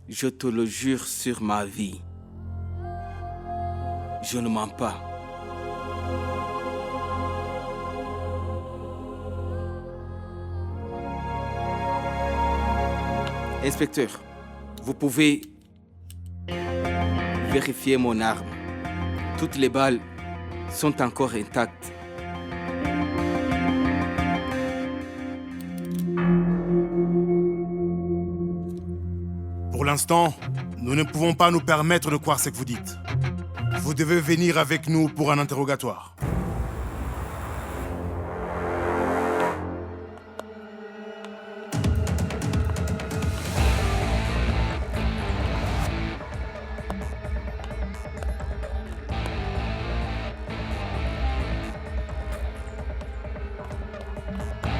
Je te le jure sur ma vie. Je ne mens pas. Inspecteur, vous pouvez vérifier mon arme. Toutes les balles sont encore intactes. Pour l'instant, nous ne pouvons pas nous permettre de croire ce que vous dites. Vous devez venir avec nous pour un interrogatoire.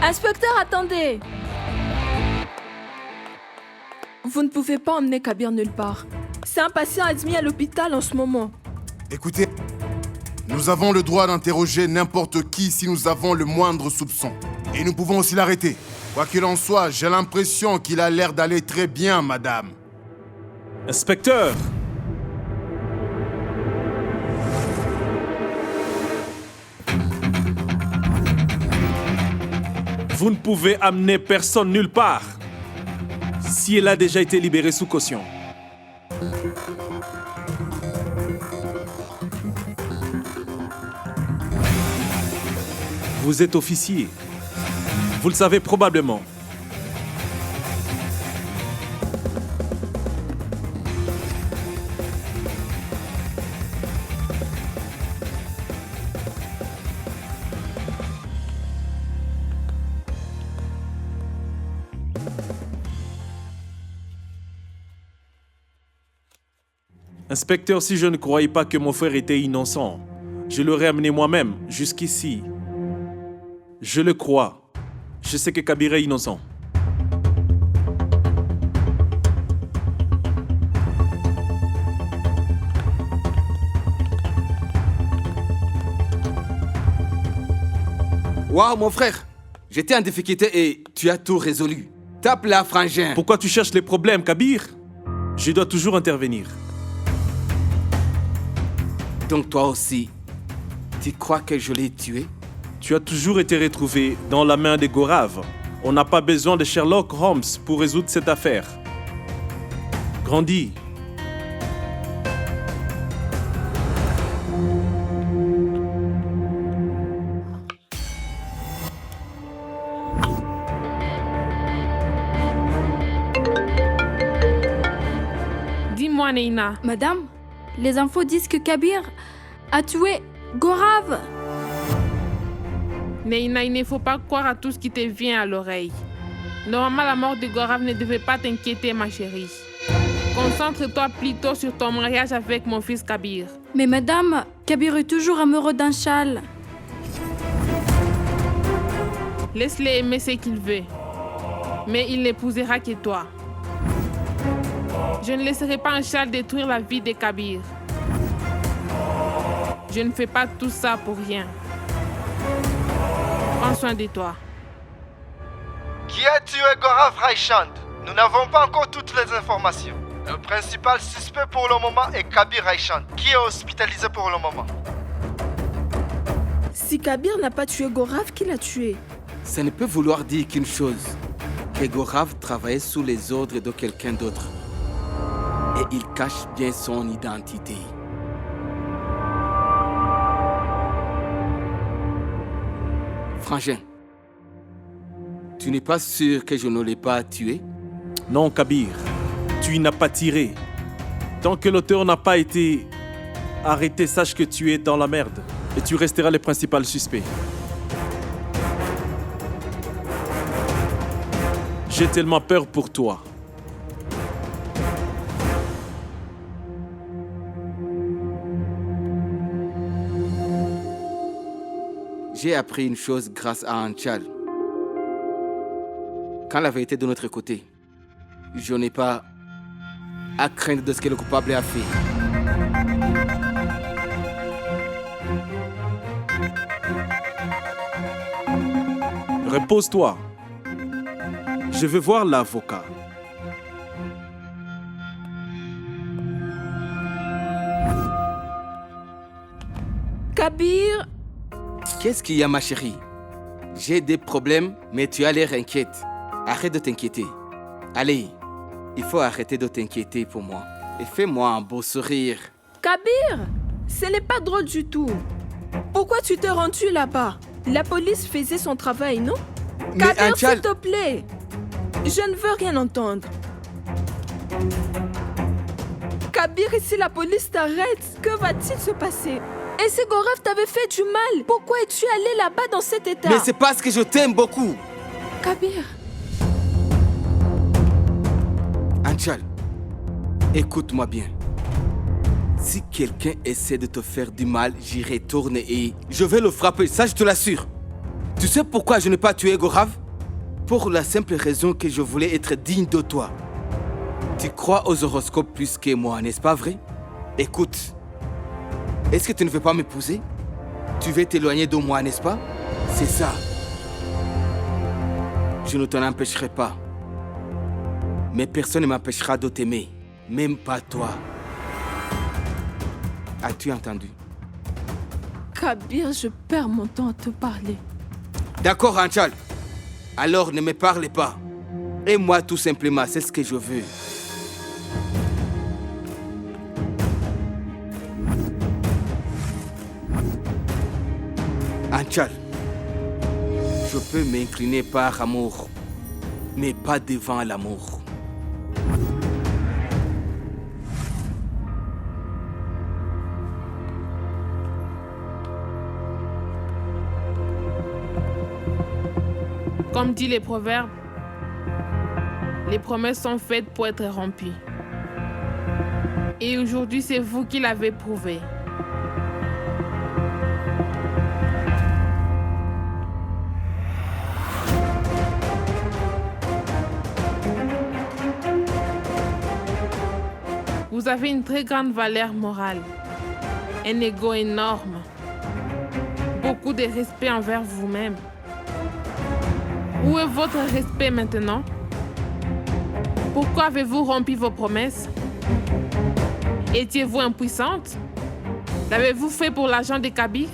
Inspecteur, attendez! Vous ne pouvez pas emmener Kabir nulle part. C'est un patient admis à l'hôpital en ce moment. Écoutez, nous avons le droit d'interroger n'importe qui si nous avons le moindre soupçon. Et nous pouvons aussi l'arrêter. Quoi qu'il en soit, j'ai l'impression qu'il a l'air d'aller très bien, madame. Inspecteur! Vous ne pouvez amener personne nulle part si elle a déjà été libérée sous caution. Vous êtes officier. Vous le savez probablement. Inspecteur, si je ne croyais pas que mon frère était innocent, je l'aurais amené moi-même jusqu'ici. Je le crois. Je sais que Kabir est innocent. Waouh, mon frère! J'étais en difficulté et tu as tout résolu. Tape là, frangin! Pourquoi tu cherches les problèmes, Kabir? Je dois toujours intervenir. Donc toi aussi, tu crois que je l'ai tué? Tu as toujours été retrouvé dans la main des Gorav. On n'a pas besoin de Sherlock Holmes pour résoudre cette affaire. Grandis. Dis-moi, Neina. Madame, les infos disent que Kabir a tué Gorav. Neina, il ne faut pas croire à tout ce qui te vient à l'oreille. Normalement, la mort de Gorav ne devait pas t'inquiéter, ma chérie. Concentre-toi plutôt sur ton mariage avec mon fils Kabir. Mais madame, Kabir est toujours amoureux d'Anshal. Laisse-le aimer ce qu'il veut. Mais il n'épousera que toi. Je ne laisserai pas Anshal détruire la vie de Kabir. Je ne fais pas tout ça pour rien. Prends soin de toi. Qui a tué Gorav Raishand? Nous n'avons pas encore toutes les informations. Le principal suspect pour le moment est Kabir Raishand, qui est hospitalisé pour le moment. Si Kabir n'a pas tué Gorav, qui l'a tué? Ça ne peut vouloir dire qu'une chose, que Gorav travaillait sous les ordres de quelqu'un d'autre. Et il cache bien son identité. Frangin, tu n'es pas sûr que je ne l'ai pas tué? Non, Kabir, tu n'as pas tiré. Tant que l'auteur n'a pas été arrêté, sache que tu es dans la merde. Et tu resteras le principal suspect. J'ai tellement peur pour toi. J'ai appris une chose grâce à Anshal. Quand la vérité est de notre côté, je n'ai pas à craindre de ce que le coupable a fait. Repose-toi. Je veux voir l'avocat. Kabir, Qu'est-ce qu'il y a, ma chérie? J'ai des problèmes, mais tu as l'air inquiète. Arrête de t'inquiéter. Allez, il faut arrêter de t'inquiéter pour moi. Et fais-moi un beau sourire. Kabir, ce n'est pas drôle du tout. Pourquoi tu t'es rendu là-bas? La police faisait son travail, non? Mais Kabir, Anchal- s'il te plaît. Je ne veux rien entendre. Kabir, et si la police t'arrête, que va-t-il se passer? Et si Gorav t'avait fait du mal, pourquoi es-tu allé là-bas dans cet état? Mais c'est parce que je t'aime beaucoup. Kabir, Anchal, écoute-moi bien. Si quelqu'un essaie de te faire du mal, j'y retourne et je vais le frapper, ça je te l'assure. Tu sais pourquoi je n'ai pas tué Gorav? Pour la simple raison que je voulais être digne de toi. Tu crois aux horoscopes plus que moi, n'est-ce pas vrai? Écoute, est-ce que tu ne veux pas m'épouser? Tu veux t'éloigner de moi, n'est-ce pas? C'est ça. Je ne t'en empêcherai pas. Mais personne ne m'empêchera de t'aimer, même pas toi. As-tu entendu? Kabir, je perds mon temps à te parler. D'accord, Anchal. Alors ne me parlez pas. Et moi, tout simplement, c'est ce que je veux. Anchal, je peux m'incliner par amour, mais pas devant l'amour. Comme dit les proverbes, les promesses sont faites pour être remplies. Et aujourd'hui, c'est vous qui l'avez prouvé. Vous avez une très grande valeur morale, un ego énorme, beaucoup de respect envers vous-même. Où est votre respect maintenant? Pourquoi avez-vous rompu vos promesses? Étiez-vous impuissante? L'avez-vous fait pour l'argent de Kabir?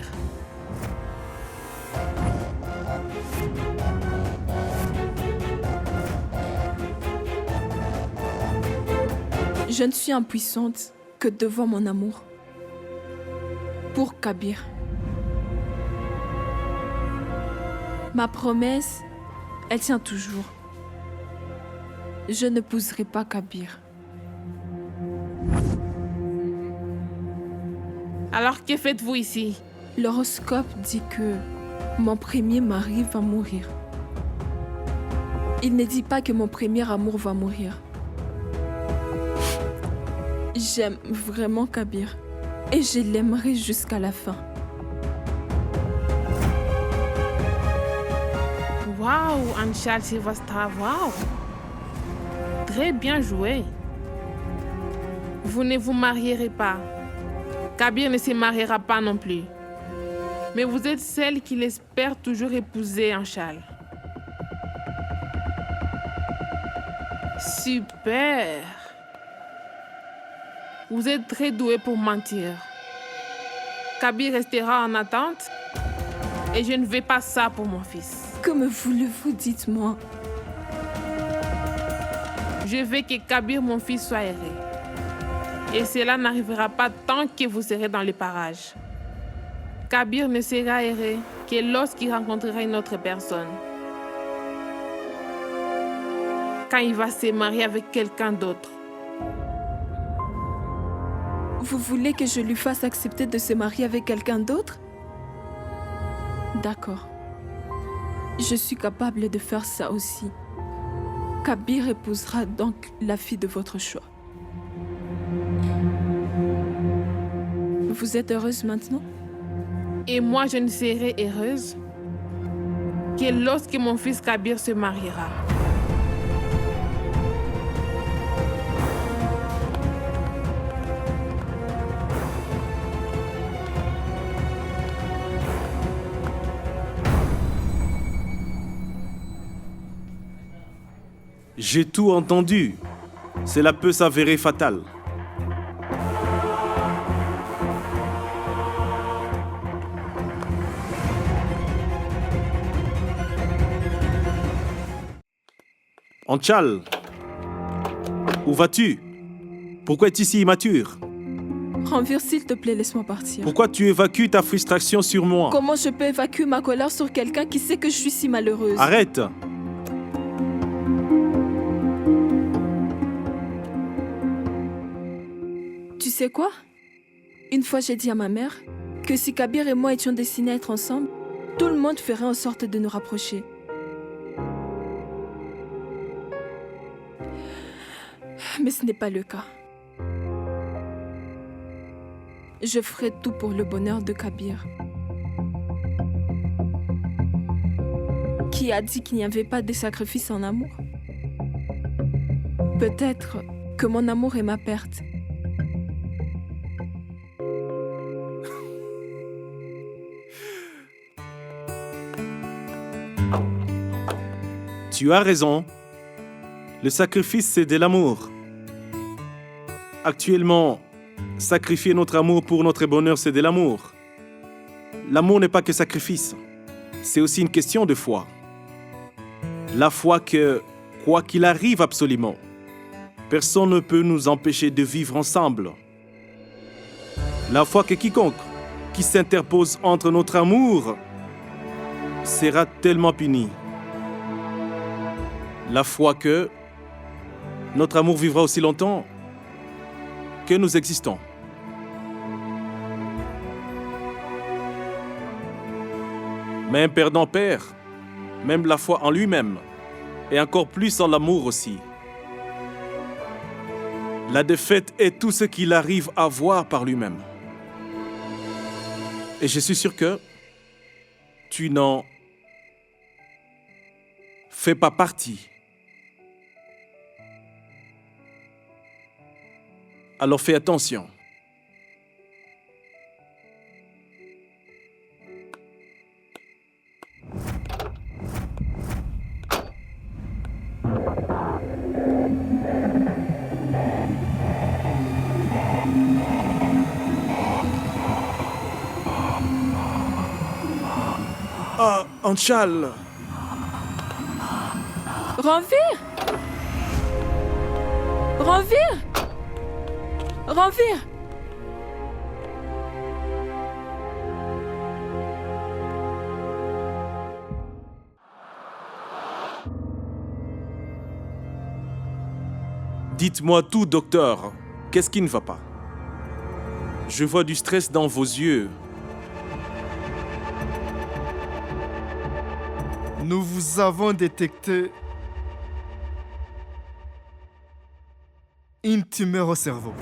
Je ne suis impuissante que devant mon amour. Pour Kabir. Ma promesse, elle tient toujours. Je n'épouserai pas Kabir. Alors que faites-vous ici? L'horoscope dit que mon premier mari va mourir. Il ne dit pas que mon premier amour va mourir. J'aime vraiment Kabir et je l'aimerai jusqu'à la fin. Waouh, Anchal Srivastava, waouh! Très bien joué. Vous ne vous marierez pas. Kabir ne se mariera pas non plus. Mais vous êtes celle qu'il espère toujours épouser, Anchal. Super! Vous êtes très doué pour mentir. Kabir restera en attente et je ne veux pas ça pour mon fils. Comme voulez-vous, dites-moi. Je veux que Kabir, mon fils, soit erré. Et cela n'arrivera pas tant que vous serez dans les parages. Kabir ne sera erré que lorsqu'il rencontrera une autre personne. Quand il va se marier avec quelqu'un d'autre. Vous voulez que je lui fasse accepter de se marier avec quelqu'un d'autre? D'accord. Je suis capable de faire ça aussi. Kabir épousera donc la fille de votre choix. Vous êtes heureuse maintenant? Et moi, je ne serai heureuse que lorsque mon fils Kabir se mariera. J'ai tout entendu. Cela peut s'avérer fatal. Anchal, où vas-tu? Pourquoi es-tu si immature? Ranveer, s'il te plaît, laisse-moi partir. Pourquoi tu évacues ta frustration sur moi? Comment je peux évacuer ma colère sur quelqu'un qui sait que je suis si malheureuse? Arrête! Tu sais quoi? Une fois, j'ai dit à ma mère que si Kabir et moi étions destinés à être ensemble, tout le monde ferait en sorte de nous rapprocher. Mais ce n'est pas le cas. Je ferai tout pour le bonheur de Kabir. Qui a dit qu'il n'y avait pas de sacrifice en amour? Peut-être que mon amour est ma perte. Tu as raison. Le sacrifice, c'est de l'amour. Actuellement, sacrifier notre amour pour notre bonheur, c'est de l'amour. L'amour n'est pas que sacrifice. C'est aussi une question de foi. La foi que, quoi qu'il arrive absolument, personne ne peut nous empêcher de vivre ensemble. La foi que quiconque qui s'interpose entre notre amour sera tellement puni. La foi que notre amour vivra aussi longtemps que nous existons. Mais un perdant perd, même la foi en lui-même, et encore plus en l'amour aussi. La défaite est tout ce qu'il arrive à voir par lui-même. Et je suis sûr que tu n'en fais pas partie. Alors fais attention. Ah, Anchal! Ranveer! Ranveer! Ranveer! Dites-moi tout, docteur. Qu'est-ce qui ne va pas? Je vois du stress dans vos yeux. Nous vous avons détecté une tumeur au cerveau.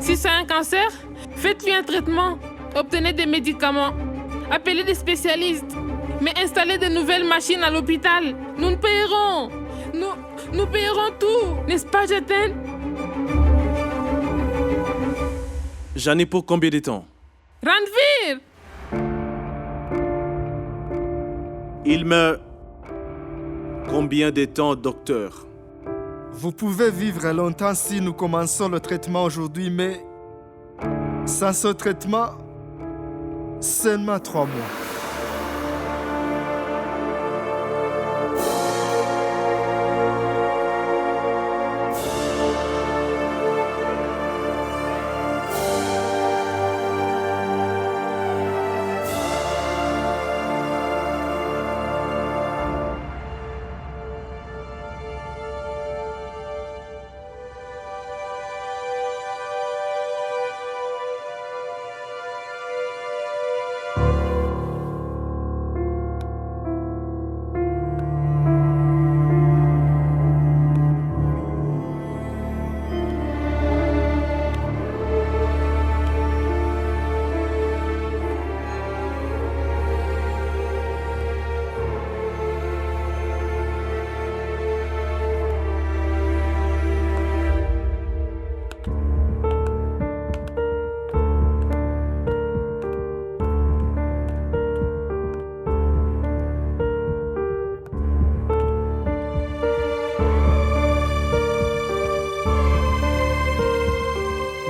Si c'est un cancer, faites-lui un traitement. Obtenez des médicaments. Appelez des spécialistes. Mais installez de nouvelles machines à l'hôpital. Nous payerons. Nous payerons tout. N'est-ce pas, Jaten? J'en ai pour combien de temps? Ranveer! Il me... Combien de temps, docteur? Vous pouvez vivre longtemps si nous commençons le traitement aujourd'hui, mais sans ce traitement, seulement 3 mois.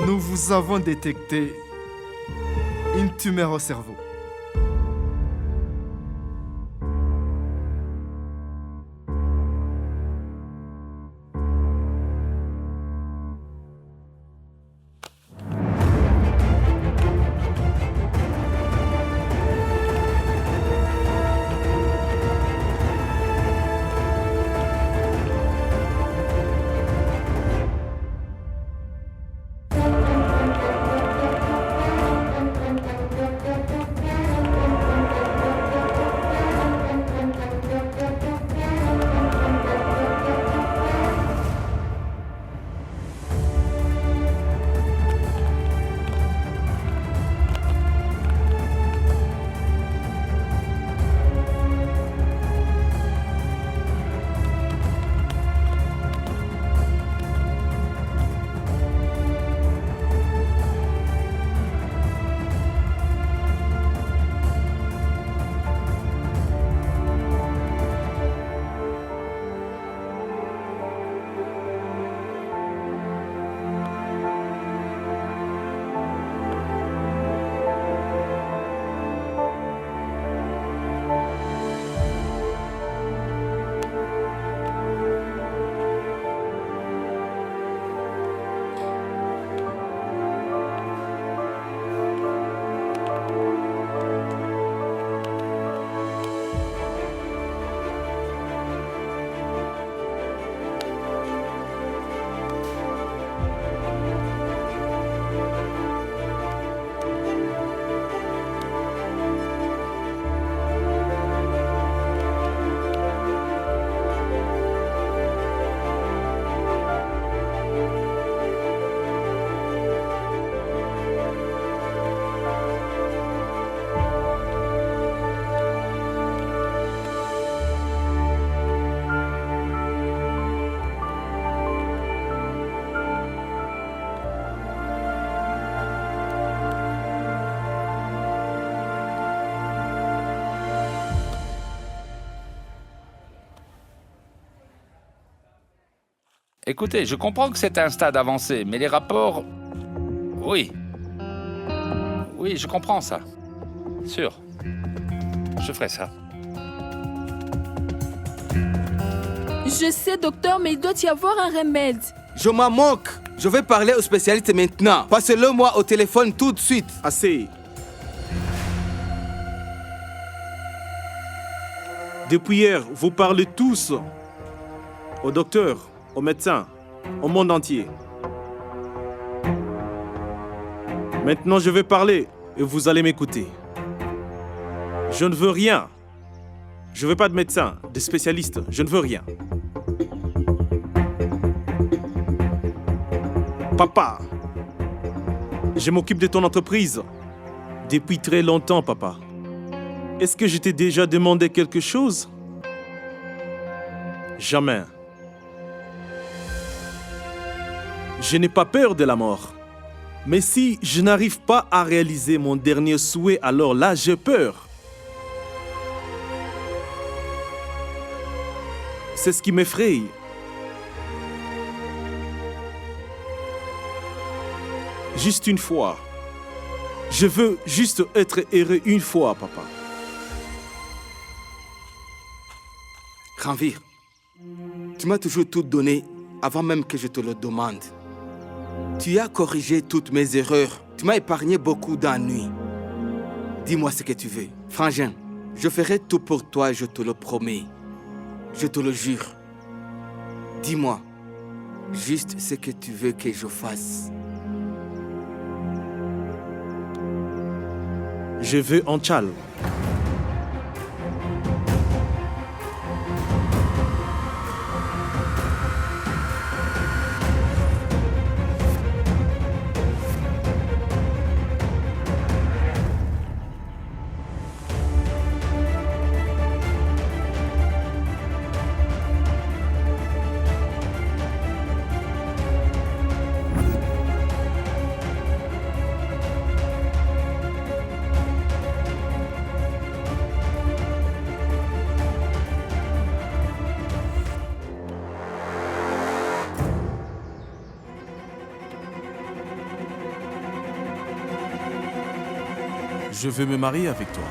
Nous avons détecté une tumeur au cerveau. Écoutez, je comprends que c'est un stade avancé, mais les rapports... Oui. Oui, je comprends ça. Sûr. Je ferai ça. Je sais, docteur, mais il doit y avoir un remède. Je m'en moque. Je vais parler au spécialiste maintenant. Passez-le moi au téléphone tout de suite. Assez. Depuis hier, vous parlez tous au docteur, au médecin, au monde entier. Maintenant, je vais parler et vous allez m'écouter. Je ne veux rien. Je ne veux pas de médecin, de spécialiste. Je ne veux rien. Papa, je m'occupe de ton entreprise depuis très longtemps, papa. Est-ce que je t'ai déjà demandé quelque chose? Jamais. Je n'ai pas peur de la mort. Mais si je n'arrive pas à réaliser mon dernier souhait, alors là, j'ai peur. C'est ce qui m'effraie. Juste une fois. Je veux juste être heureux une fois, papa. Ranvir, tu m'as toujours tout donné avant même que je te le demande. Tu as corrigé toutes mes erreurs. Tu m'as épargné beaucoup d'ennuis. Dis-moi ce que tu veux. Frangin, je ferai tout pour toi, je te le promets. Je te le jure. Dis-moi juste ce que tu veux que je fasse. Je veux Anchal. Je veux me marier avec toi.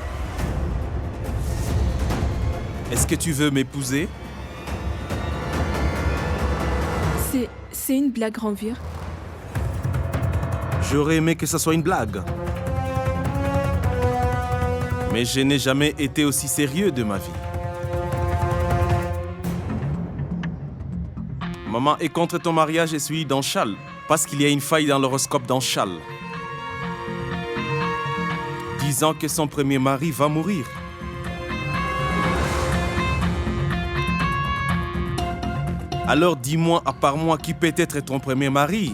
Est-ce que tu veux m'épouser? C'est une blague, Ranveer. J'aurais aimé que ça soit une blague. Mais je n'ai jamais été aussi sérieux de ma vie. Maman est contre ton mariage et celui d'Anshal, parce qu'il y a une faille dans l'horoscope d'Anshal, disant que son premier mari va mourir. Alors dis-moi, à part moi, qui peut être ton premier mari?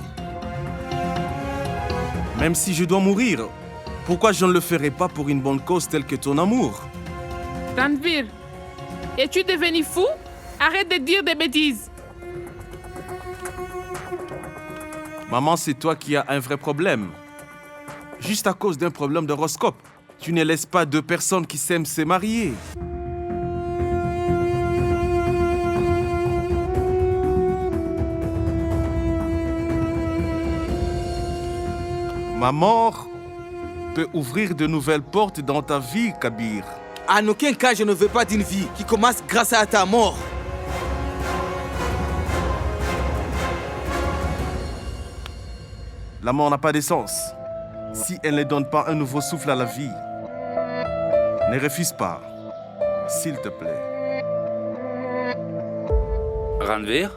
Même si je dois mourir, pourquoi je ne le ferai pas pour une bonne cause telle que ton amour? Ranveer, es-tu devenu fou? Arrête de dire des bêtises. Maman, c'est toi qui as un vrai problème. Juste à cause d'un problème d'horoscope, tu ne laisses pas deux personnes qui s'aiment se marier. Ma mort peut ouvrir de nouvelles portes dans ta vie, Kabir. En aucun cas, je ne veux pas d'une vie qui commence grâce à ta mort. La mort n'a pas d'essence. Si elle ne donne pas un nouveau souffle à la vie, ne refuse pas, s'il te plaît. Ranveer,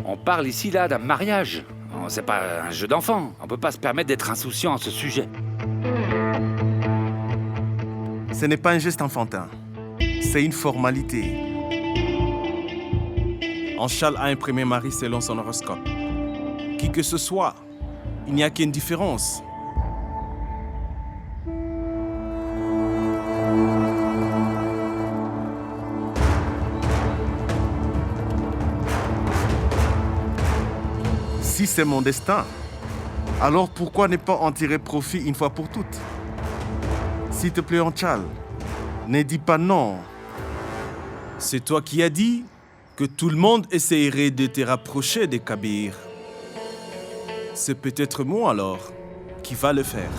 on parle ici là d'un mariage. C'est pas un jeu d'enfant. On peut pas se permettre d'être insouciant à ce sujet. Ce n'est pas un geste enfantin. C'est une formalité. Anshal a un premier mari selon son horoscope. Qui que ce soit, il n'y a qu'une différence. Si c'est mon destin, alors pourquoi ne pas en tirer profit une fois pour toutes? S'il te plaît, Anshal, ne dis pas non. C'est toi qui as dit que tout le monde essayerait de te rapprocher de Kabir. C'est peut-être moi alors qui va le faire.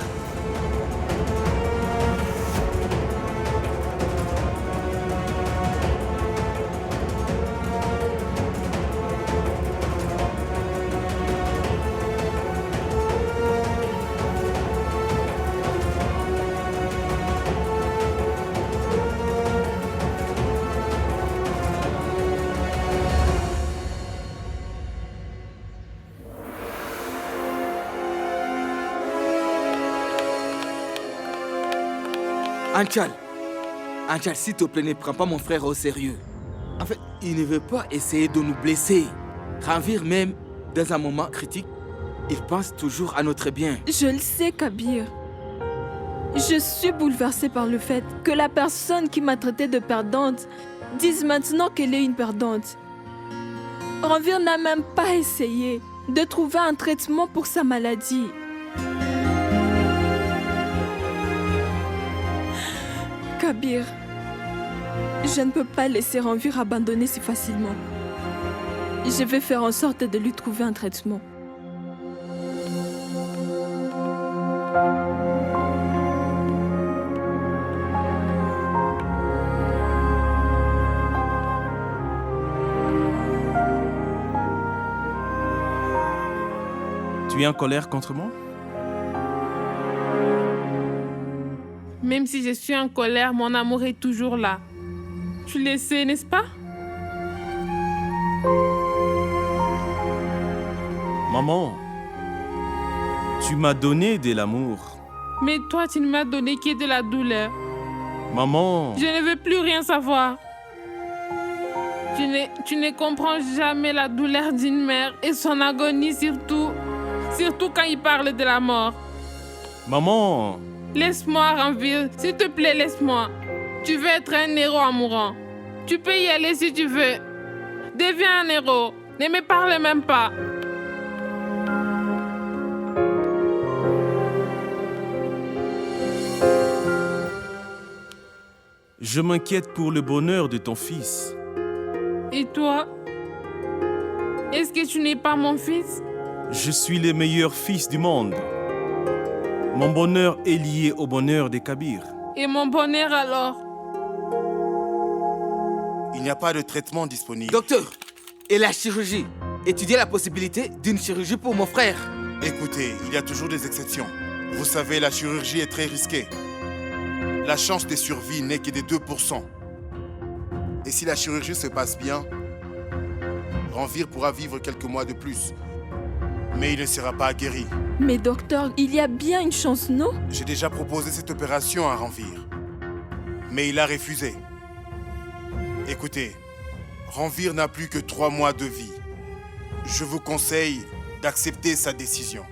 Anshal, s'il te plaît, ne prends pas mon frère au sérieux. En fait, il ne veut pas essayer de nous blesser. Ranveer, même dans un moment critique, il pense toujours à notre bien. Je le sais, Kabir. Je suis bouleversée par le fait que la personne qui m'a traitée de perdante dise maintenant qu'elle est une perdante. Ranveer n'a même pas essayé de trouver un traitement pour sa maladie. Kabir, je ne peux pas laisser Ranveer abandonner si facilement. Je vais faire en sorte de lui trouver un traitement. Tu es en colère contre moi? Même si je suis en colère, mon amour est toujours là. Tu le sais, n'est-ce pas? Maman, tu m'as donné de l'amour. Mais toi, tu ne m'as donné que de la douleur. Maman, Je ne veux plus rien savoir. Tu ne comprends jamais la douleur d'une mère et son agonie, surtout quand il parle de la mort. maman, Laisse-moi, Ranveer. S'il te plaît, laisse-moi. Tu veux être un héros en mourant. Tu peux y aller si tu veux. Deviens un héros. Ne me parle même pas. je m'inquiète pour le bonheur de ton fils. Et toi? Est-ce que tu n'es pas mon fils? Je suis le meilleur fils du monde. Mon bonheur est lié au bonheur des Kabir. Et mon bonheur alors? Il n'y a pas de traitement disponible. Docteur, et la chirurgie? Étudiez la possibilité d'une chirurgie pour mon frère. Écoutez, il y a toujours des exceptions. Vous savez, la chirurgie est très risquée. La chance de survie n'est que de 2%. Et si la chirurgie se passe bien, Ranveer pourra vivre quelques mois de plus. Mais il ne sera pas guéri. Mais docteur, il y a bien une chance, non? J'ai déjà proposé cette opération à Ranveer. Mais il a refusé. Écoutez, Ranveer n'a plus que 3 mois de vie. Je vous conseille d'accepter sa décision.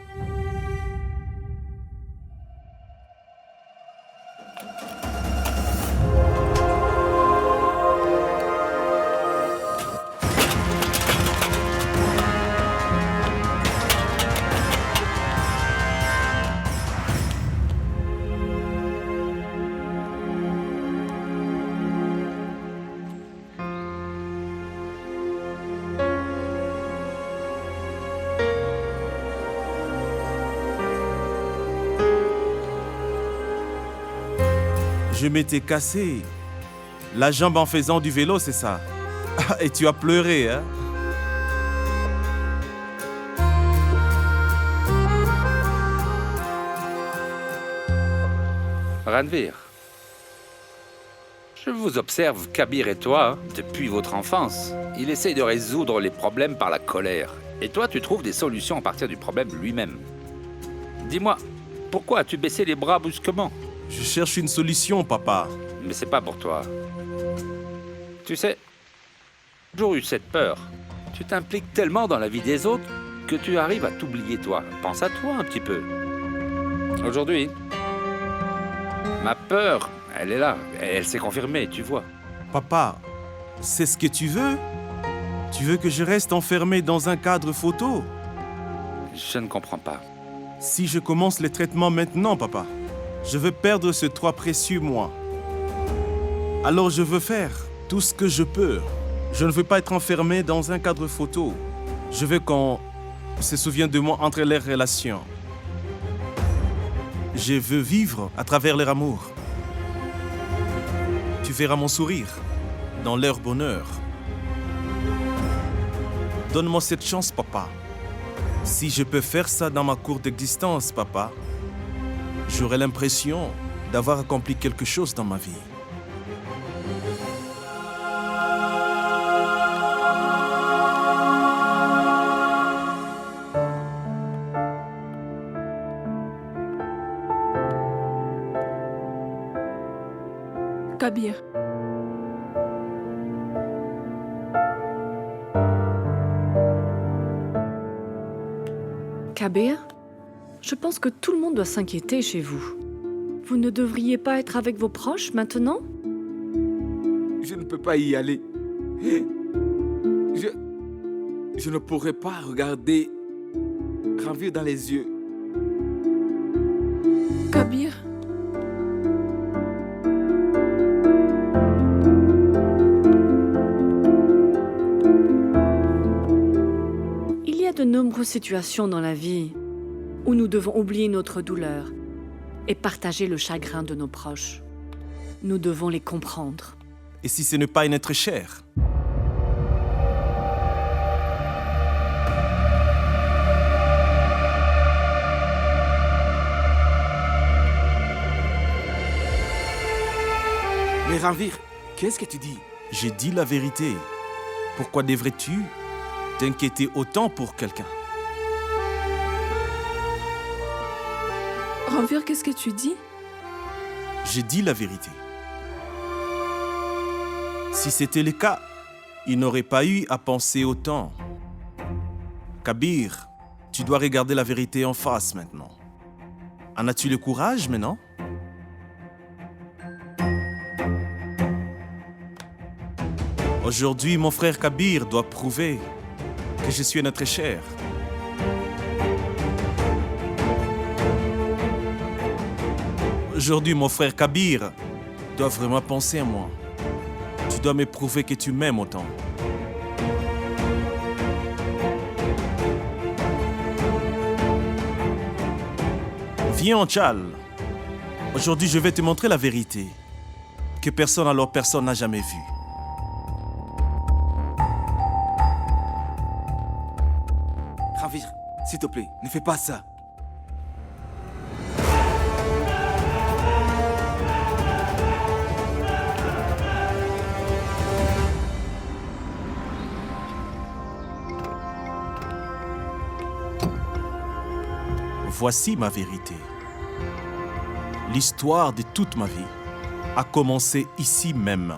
Je m'étais cassé la jambe en faisant du vélo, c'est ça? Et tu as pleuré, hein? Ranveer, je vous observe, Kabir et toi, depuis votre enfance. Il essaye de résoudre les problèmes par la colère. Et toi, tu trouves des solutions à partir du problème lui-même. Dis-moi, pourquoi as-tu baissé les bras brusquement? Je cherche une solution, papa. Mais c'est pas pour toi. Tu sais, j'ai toujours eu cette peur. Tu t'impliques tellement dans la vie des autres que tu arrives à t'oublier toi. Pense à toi un petit peu. Aujourd'hui, ma peur, elle est là. Elle s'est confirmée, tu vois. Papa, c'est ce que tu veux? Tu veux que je reste enfermé dans un cadre photo? Je ne comprends pas. Si je commence les traitements maintenant, papa, je veux perdre ce 3 précieux mois. Alors je veux faire tout ce que je peux. Je ne veux pas être enfermé dans un cadre photo. Je veux qu'on se souvienne de moi entre les relations. Je veux vivre à travers leur amour. Tu verras mon sourire dans leur bonheur. Donne-moi cette chance, papa. Si je peux faire ça dans ma courte existence, papa, j'aurai l'impression d'avoir accompli quelque chose dans ma vie. Kabir. Kabir, je pense que tout le monde doit s'inquiéter chez vous. Vous ne devriez pas être avec vos proches maintenant? Je ne peux pas y aller. Je ne pourrais pas regarder Ranveer dans les yeux. Kabir. Il y a de nombreuses situations dans la vie où nous devons oublier notre douleur et partager le chagrin de nos proches. Nous devons les comprendre. Et si ce n'est pas un être cher? Mais Ranveer, qu'est-ce que tu dis? J'ai dit la vérité. Pourquoi devrais-tu t'inquiéter autant pour quelqu'un? Ranveer, qu'est-ce que tu dis? J'ai dit la vérité. Si c'était le cas, il n'aurait pas eu à penser autant. Kabir, tu dois regarder la vérité en face maintenant. En as-tu le courage maintenant? Aujourd'hui, mon frère Kabir doit prouver que je suis un être cher. Aujourd'hui, mon frère Kabir doit vraiment penser à moi. Tu dois me prouver que tu m'aimes autant. Viens, Anchal. Aujourd'hui, je vais te montrer la vérité que personne alors personne n'a jamais vue. Ranvir, s'il te plaît, ne fais pas ça. Voici ma vérité. L'histoire de toute ma vie a commencé ici même.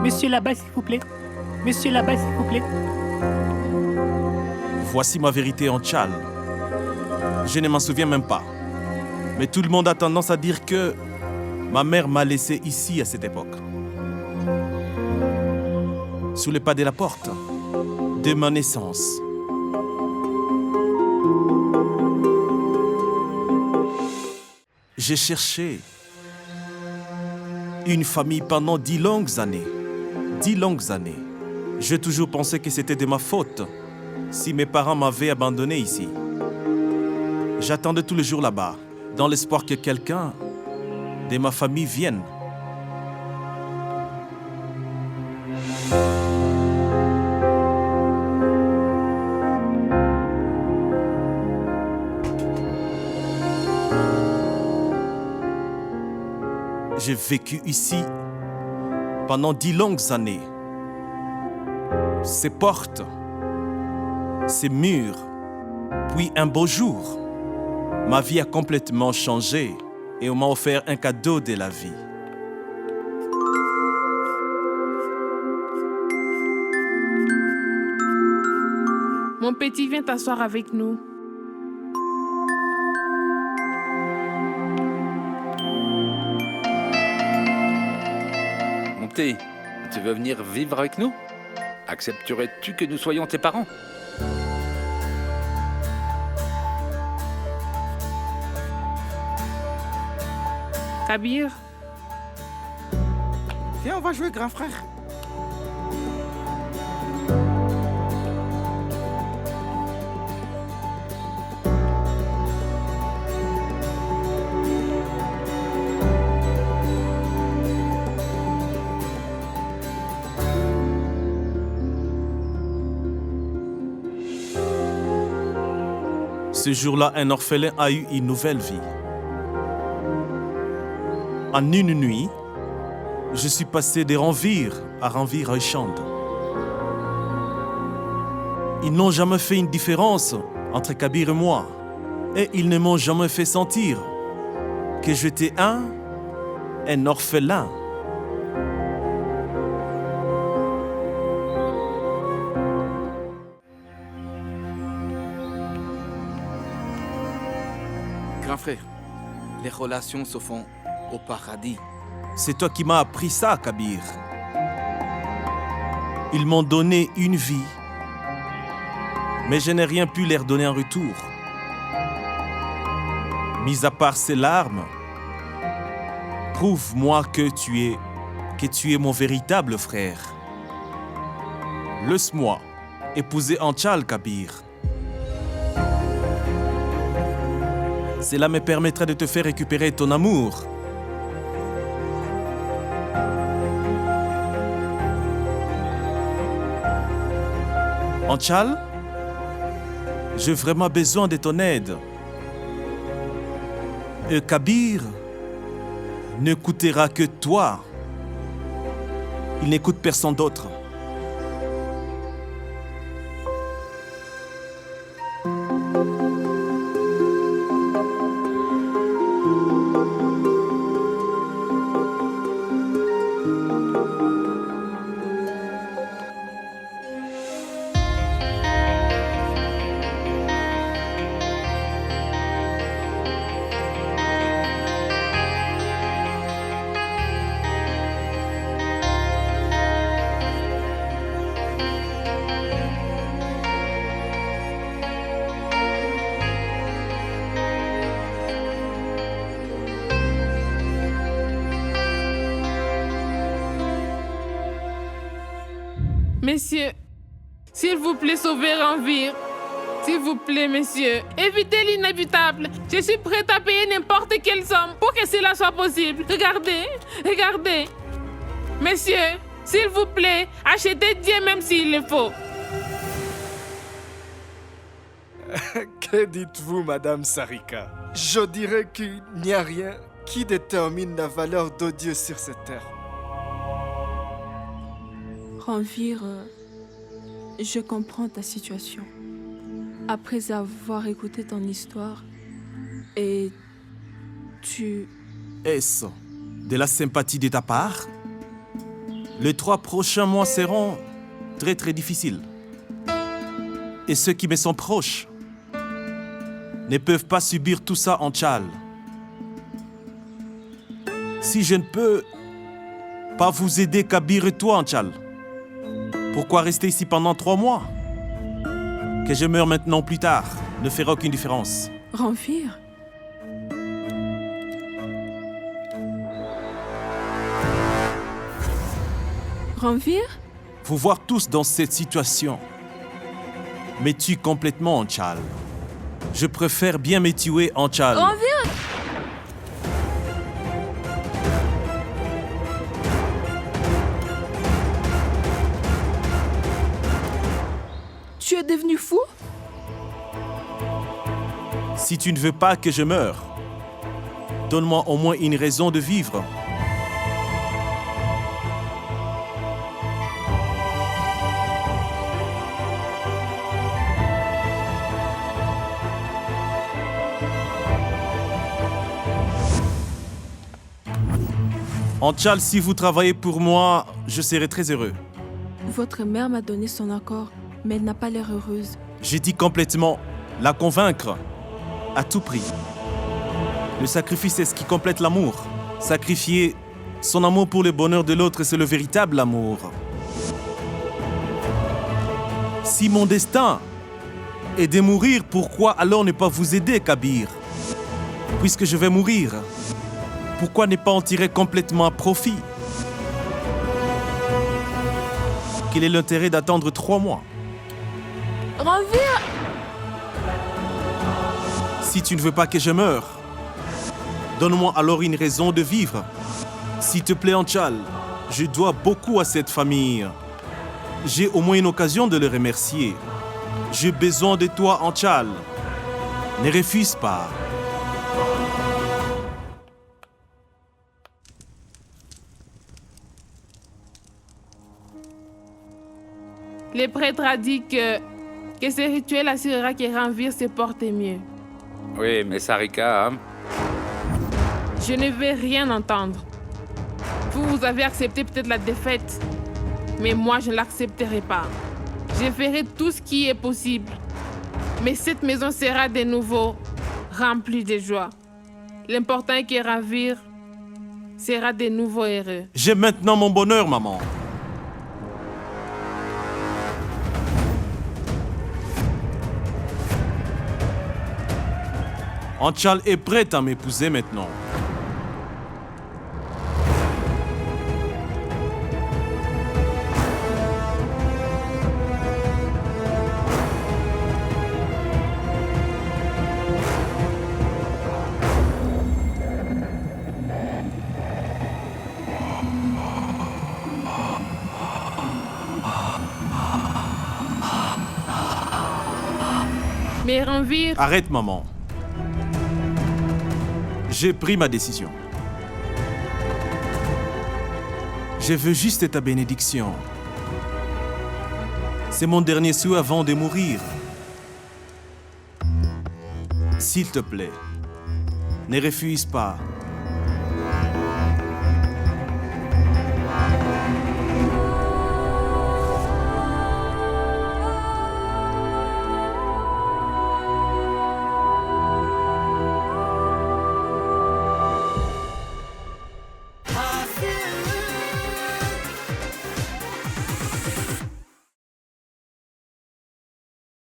Monsieur là-bas, s'il vous plaît. Monsieur là-bas, s'il vous plaît. Voici ma vérité, Anchal. Je ne m'en souviens même pas. Mais tout le monde a tendance à dire que ma mère m'a laissé ici à cette époque. Sous le pas de la porte de ma naissance. J'ai cherché une famille pendant 10 longues années. 10 longues années. J'ai toujours pensé que c'était de ma faute si mes parents m'avaient abandonné ici. J'attendais tous les jours là-bas, dans l'espoir que quelqu'un de ma famille vienne. J'ai vécu ici pendant 10 longues années. Ces portes, ces murs, puis un beau jour, ma vie a complètement changé et on m'a offert un cadeau de la vie. Mon petit, viens t'asseoir avec nous. Mon petit, tu veux venir vivre avec nous? Accepterais-tu que nous soyons tes parents? Kabir, Viens, on va jouer grand frère. Ce jour-là, un orphelin a eu une nouvelle vie. En une nuit, je suis passé de Ranvir à Ranvir Raishand. Ils n'ont jamais fait une différence entre Kabir et moi. Et ils ne m'ont jamais fait sentir que j'étais un orphelin. Grand frère, les relations se font au paradis. C'est toi qui m'as appris ça, Kabir. Ils m'ont donné une vie, mais je n'ai rien pu leur donner en retour. Mis à part ces larmes, prouve-moi que tu es mon véritable frère. Laisse-moi épouser Anchal, Kabir. Cela me permettra de te faire récupérer ton amour. Anchal, j'ai vraiment besoin de ton aide. Et Kabir ne coûtera que toi. Il n'écoute personne d'autre. Messieurs, s'il vous plaît, sauvez Ranvir. S'il vous plaît, messieurs, évitez l'inévitable. Je suis prête à payer n'importe quelle somme pour que cela soit possible. Regardez, regardez. Messieurs, s'il vous plaît, achetez Dieu même s'il le faut. Que dites-vous, Madame Sarika? Je dirais qu'il n'y a rien qui détermine la valeur de Dieu sur cette terre. Ranvir, je comprends ta situation. Après avoir écouté ton histoire, et tu... Est-ce de la sympathie de ta part? Les 3 prochains mois seront très très difficiles. Et ceux qui me sont proches ne peuvent pas subir tout ça en Tchal. Si je ne peux pas vous aider, Kabir et toi en Tchal, pourquoi rester ici pendant 3 mois? Que je meure maintenant ou plus tard ne fera aucune différence. Ranvir? Ranvir? Vous voir tous dans cette situation me tue complètement en Tchal. Je préfère bien me tuer en Tchal. Ranvir? Tu es devenu fou? Si tu ne veux pas que je meure, donne-moi au moins une raison de vivre. En Tchal, si vous travaillez pour moi, je serai très heureux. Votre mère m'a donné son accord, mais elle n'a pas l'air heureuse. J'ai dit complètement la convaincre à tout prix. Le sacrifice est ce qui complète l'amour. Sacrifier son amour pour le bonheur de l'autre, c'est le véritable amour. Si mon destin est de mourir, pourquoi alors ne pas vous aider, Kabir? Puisque je vais mourir, pourquoi ne pas en tirer complètement profit? Quel est l'intérêt d'attendre 3 mois? Ranvir! Si tu ne veux pas que je meure, donne-moi alors une raison de vivre. S'il te plaît, Anchal, je dois beaucoup à cette famille. J'ai au moins une occasion de le remercier. J'ai besoin de toi, Anchal. Ne refuse pas. Le prêtre a dit que ce rituel assurera que Ranvir se porte mieux. Oui, mais Sarika, hein? Je ne vais rien entendre. Vous avez accepté peut-être la défaite, mais moi, je ne l'accepterai pas. Je ferai tout ce qui est possible. Mais cette maison sera de nouveau remplie de joie. L'important est que Ranvir sera de nouveau heureux. J'ai maintenant mon bonheur, maman. Anchal est prête à m'épouser maintenant. Mais Ranvir... Arrête, maman. J'ai pris ma décision. Je veux juste ta bénédiction. C'est mon dernier souhait avant de mourir. S'il te plaît, ne refuse pas.